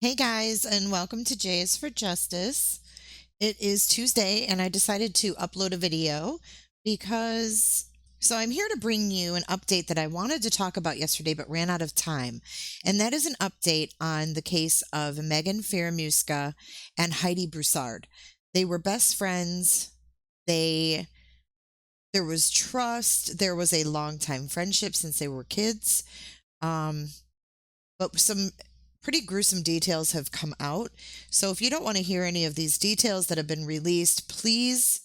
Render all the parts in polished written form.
Hey guys, and welcome to J is for Justice. It is Tuesday, and I decided to upload a video because I'm here to bring you an update that I wanted to talk about yesterday but ran out of time. And that is an update on the case of Magen Fieramusca and Heidi Broussard. They were best friends. There was trust. There was a long time friendship since they were kids. But some pretty gruesome details have come out. So if you don't want to hear any of these details that have been released, please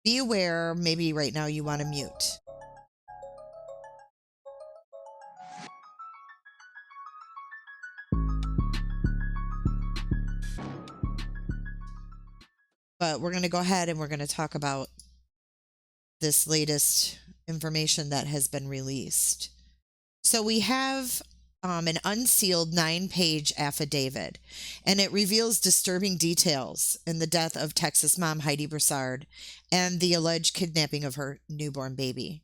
be aware. Maybe right now you want to mute. But we're going to go ahead and we're going to talk about this latest information that has been released. So we have an unsealed 9-page affidavit, and it reveals disturbing details in the death of Texas mom Heidi Broussard and the alleged kidnapping of her newborn baby.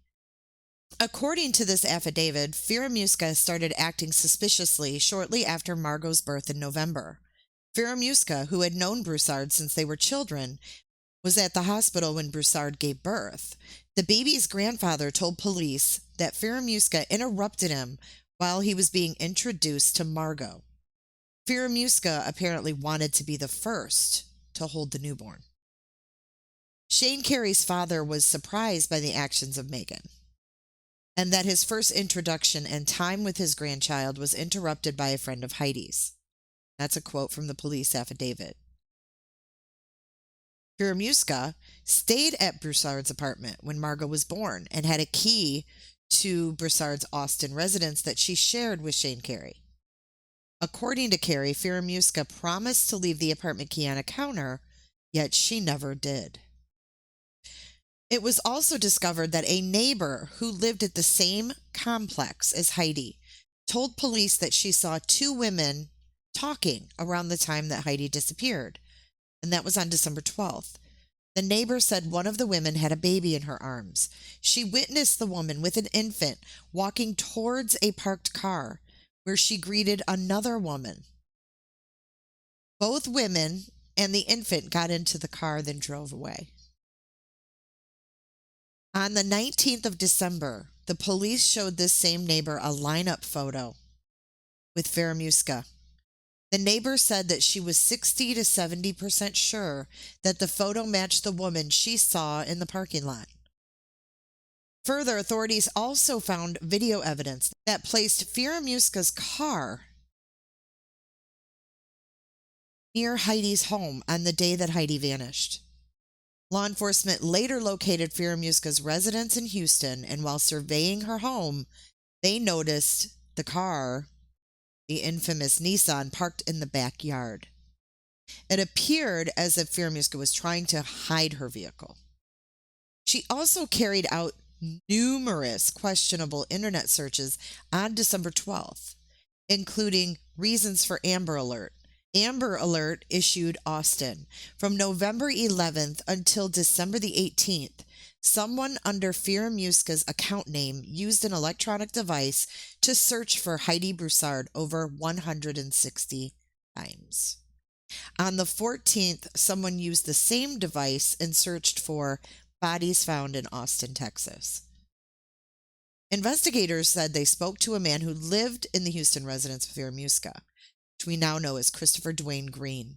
According to this affidavit, Fieramusca started acting suspiciously shortly after Margot's birth in November. Fieramusca, who had known Broussard since they were children, was at the hospital when Broussard gave birth. The baby's grandfather told police that Fieramusca interrupted him while he was being introduced to Margot. Fieramusca apparently wanted to be the first to hold the newborn. Shane Carey's father was surprised by the actions of Magen, and that his first introduction and time with his grandchild was interrupted by a friend of Heidi's. That's a quote from the police affidavit. Fieramusca stayed at Broussard's apartment when Margot was born and had a key to Broussard's Austin residence that she shared with Shane Carey. According to Carey, Fieramusca promised to leave the apartment key on a counter, yet she never did. It was also discovered that a neighbor who lived at the same complex as Heidi told police that she saw two women talking around the time that Heidi disappeared, and that was on December 12th. The neighbor said one of the women had a baby in her arms. She witnessed the woman with an infant walking towards a parked car where she greeted another woman. Both women and the infant got into the car, then drove away. On the 19th of December, the police showed this same neighbor a lineup photo with Fieramusca. The neighbor said that she was 60 to 70% sure that the photo matched the woman she saw in the parking lot. Further, authorities also found video evidence that placed Fieramusca's car near Heidi's home on the day that Heidi vanished. Law enforcement later located Fieramusca's residence in Houston, and while surveying her home, they noticed the car, the infamous Nissan, parked in the backyard. It appeared as if Fieramusca was trying to hide her vehicle. She also carried out numerous questionable internet searches on December 12th, including reasons for Amber Alert. Amber Alert issued Austin. From November 11th until December the 18th, someone under Fieramusca's account name used an electronic device to search for Heidi Broussard over 160 times. On the 14th, someone used the same device and searched for bodies found in Austin, Texas. Investigators said they spoke to a man who lived in the Houston residence of Fieramusca, which we now know as Christopher Dwayne Green.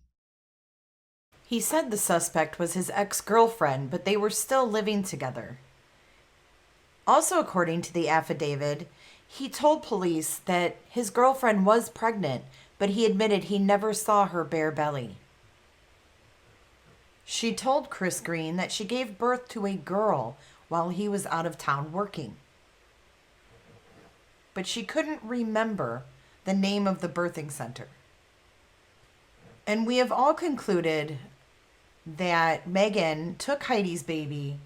He said the suspect was his ex-girlfriend, but they were still living together. Also, according to the affidavit, he told police that his girlfriend was pregnant, but he admitted he never saw her bare belly. She told Chris Green that she gave birth to a girl while he was out of town working. But she couldn't remember the name of the birthing center. And we have all concluded that Magen took Heidi's baby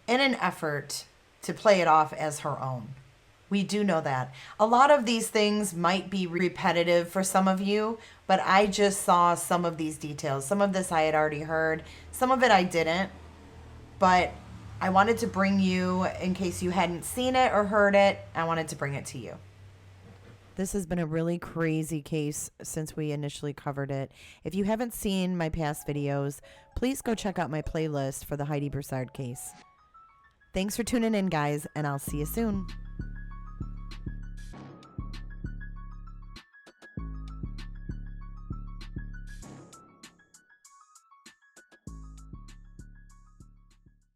in an effort to play it off as her own. We do know that. A lot of these things might be repetitive for some of you, but I just saw some of these details. Some of this I had already heard. Some of it I didn't, but I wanted to bring you, in case you hadn't seen it or heard it, I wanted to bring it to you. This has been a really crazy case since we initially covered it. If you haven't seen my past videos, please go check out my playlist for the Heidi Broussard case. Thanks for tuning in, guys, and I'll see you soon.